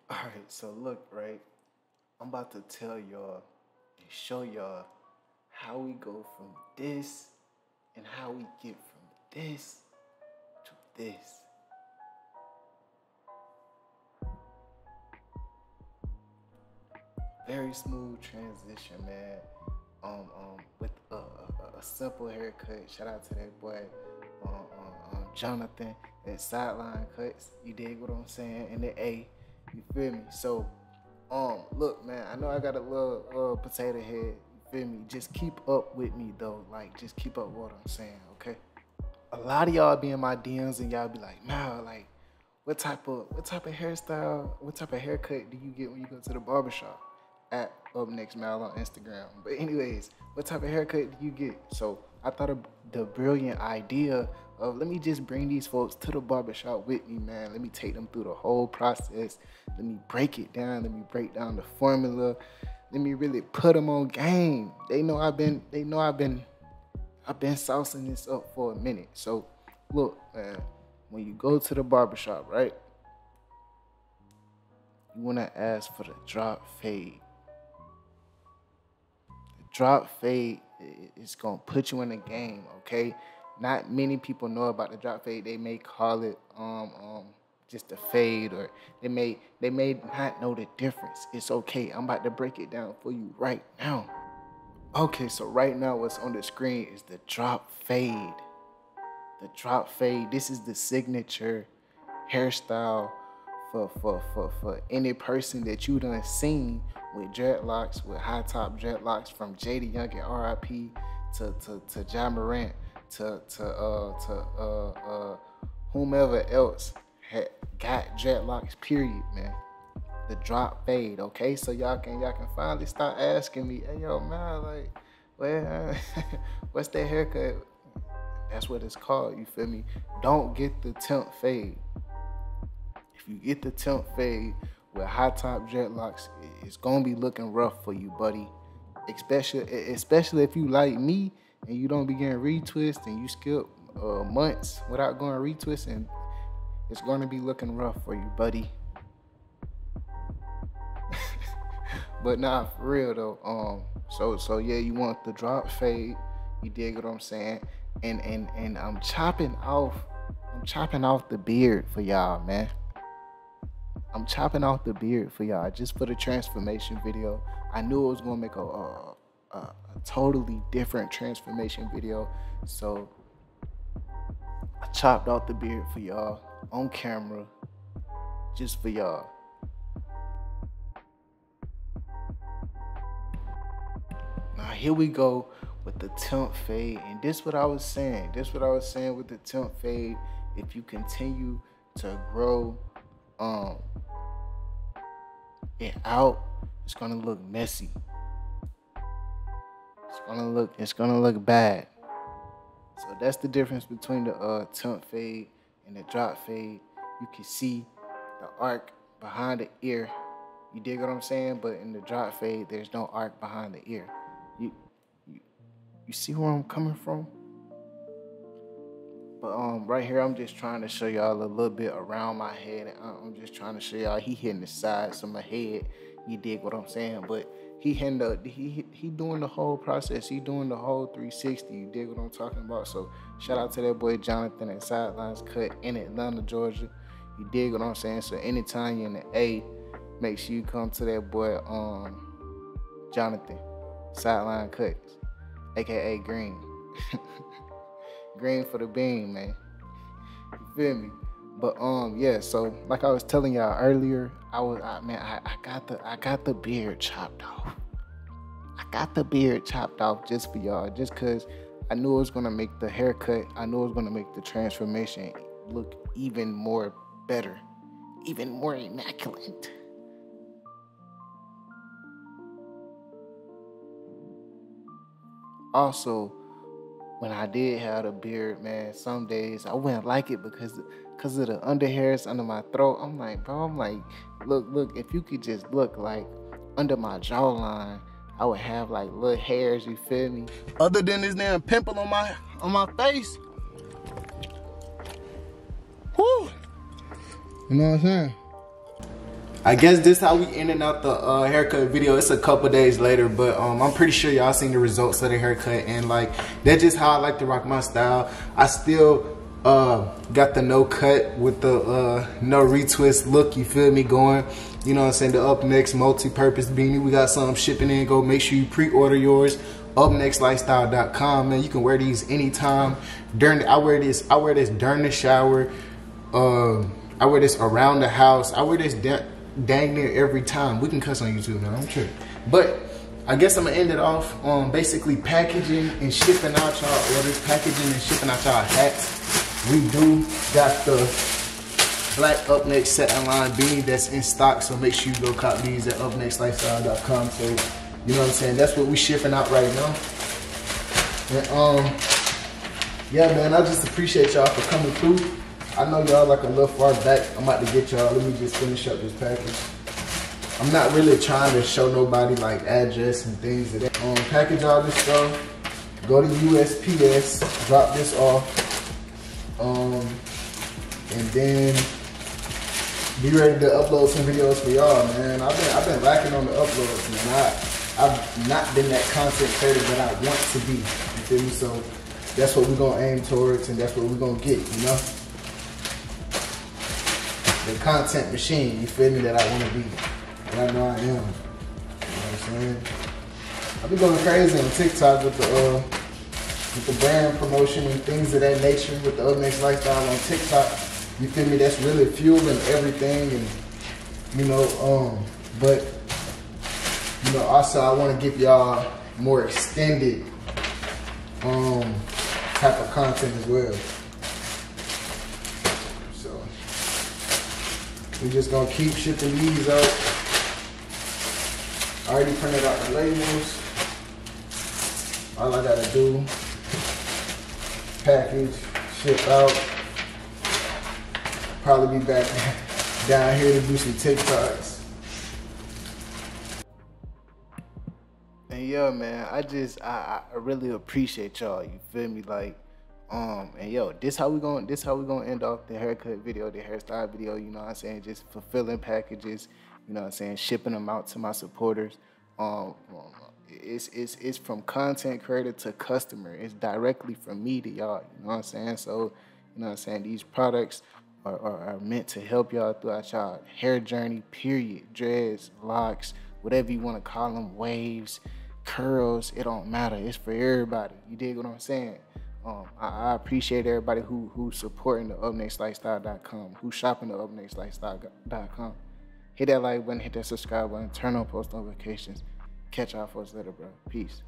Alright, so look, right? I'm about to tell y'all and show y'all how we go from this and how we get from this to this. Very smooth transition, man. With a simple haircut. Shout out to that boy, Jonathan at Sideline Cuts. You dig what I'm saying? In the A, you feel me? So, look, man. I know I got a little potato head. You feel me? Just keep up with me though. Like, just keep up with what I'm saying, okay? A lot of y'all be in my DMs and y'all be like, man, like, what type of hairstyle, what type of haircut do you get when you go to the barbershop? At upnextmalyt on Instagram. But anyways, what type of haircut do you get? So I thought of the brilliant idea of, let me just bring these folks to the barbershop with me, man. Let me take them through the whole process. Let me break it down. Let me break down the formula. Let me really put them on game. They know I've been saucing this up for a minute. So look, man, when you go to the barbershop, right? You wanna ask for the drop fade. Drop fade is gonna put you in the game, okay? Not many people know about the drop fade. They may call it just a fade, or they may not know the difference. It's okay. I'm about to break it down for you right now. Okay, so right now what's on the screen is the drop fade. The drop fade. This is the signature hairstyle for any person that you done seen with dreadlocks, with high top dreadlocks, from JD Young and RIP to Ja Morant to whomever else had got dreadlocks, period, man. The drop fade, okay? So y'all can finally start asking me, hey yo man, like, well, what's that haircut? That's what it's called, you feel me? Don't get the temp fade. If you get the temp fade with high top dreadlocks, it's gonna be looking rough for you, buddy. Especially if you like me and you don't be getting retwist and you skip months without going retwist, and it's gonna be looking rough for you, buddy. But nah, for real though. So yeah, you want the drop fade. You dig what I'm saying? And I'm chopping off the beard for y'all, man. I'm chopping off the beard for y'all just for the transformation video. I knew it was gonna make a totally different transformation video, so I chopped off the beard for y'all on camera, just for y'all. Now here we go with the temp fade, and this what I was saying. This what I was saying with the temp fade. If you continue to grow it out, it's gonna look messy. It's gonna look bad. So that's the difference between the temp fade and the drop fade. You can see the arc behind the ear. You dig what I'm saying? But in the drop fade, there's no arc behind the ear. You see where I'm coming from? But right here, I'm just trying to show y'all a little bit around my head. I'm just trying to show y'all he hitting the sides of my head. You dig what I'm saying? But he doing the whole process. He doing the whole 360. You dig what I'm talking about? So shout out to that boy Jonathan at Sidelines Cut in Atlanta, Georgia. You dig what I'm saying? So anytime you're in the A, make sure you come to that boy Jonathan, Sideline Cuts, aka Green. Green for the bean, man. You feel me? But yeah, so like I was telling y'all earlier, I got the beard chopped off. I got the beard chopped off just for y'all, just cause I knew it was gonna make the haircut, I knew it was gonna make the transformation look even more better, even more immaculate. Also, when I did have a beard, man, some days I wouldn't like it because of the underhairs under my throat. I'm like, bro, look, if you could just look like under my jawline, I would have like little hairs, you feel me? Other than this damn pimple on my face. Whew. You know what I'm saying? I guess this how we ending out the haircut video. It's a couple days later, but I'm pretty sure y'all seen the results of the haircut, and like that's just how I like to rock my style. I still got the no cut with the no retwist look, you feel me, going. You know what I'm saying? The Up Next multi-purpose beanie. We got some shipping in. Go make sure you pre-order yours. upnextmalyt.com, man. You can wear these anytime. I wear this during the shower. I wear this around the house. I wear this dang near every time. We can cuss on YouTube, man. I'm sure. But I guess I'm gonna end it off on basically packaging and shipping out y'all orders, packaging and shipping out y'all hats. We do got the black Up Next set and line beanie that's in stock, so make sure you go cop these at upnextlifestyle.com. So you know what I'm saying? That's what we shipping out right now. And yeah, man, I just appreciate y'all for coming through. I know y'all like a little far back. I'm about to get y'all. Let me just finish up this package. I'm not really trying to show nobody like address and things of that. Package all this stuff. Go to USPS. Drop this off. And then be ready to upload some videos for y'all, man. I've been lacking on the uploads, man. I've not been that content creator that I want to be. You feel me? So that's what we're gonna aim towards, and that's what we're gonna get, you know? The content machine, you feel me, that I wanna be. And I know I am. You know what I'm saying? I've been going crazy on TikTok with the brand promotion and things of that nature with the Up Next Lifestyle on TikTok. You feel me? That's really fueling everything, and you know, but you know, also I want to give y'all more extended type of content as well. So we're just gonna keep shipping these out. I already printed out the labels. All I gotta do, package, ship out. Probably be back down here to do some TikToks. And yeah, man, I really appreciate y'all. You feel me? Like, and yo, this how we gonna end off the haircut video, the hairstyle video. You know what I'm saying? Just fulfilling packages. You know what I'm saying? Shipping them out to my supporters. It's from content creator to customer. It's directly from me to y'all. You know what I'm saying? So, you know what I'm saying? These products are meant to help y'all throughout y'all hair journey, period. Dreads, locks, whatever you want to call them, waves, curls, it don't matter. It's for everybody. You dig what I'm saying? I appreciate everybody who's supporting the upnextlifestyle.com, who's shopping the upnextlifestyle.com. Hit that like button, hit that subscribe button, turn on post notifications. Catch y'all folks later, bro. Peace.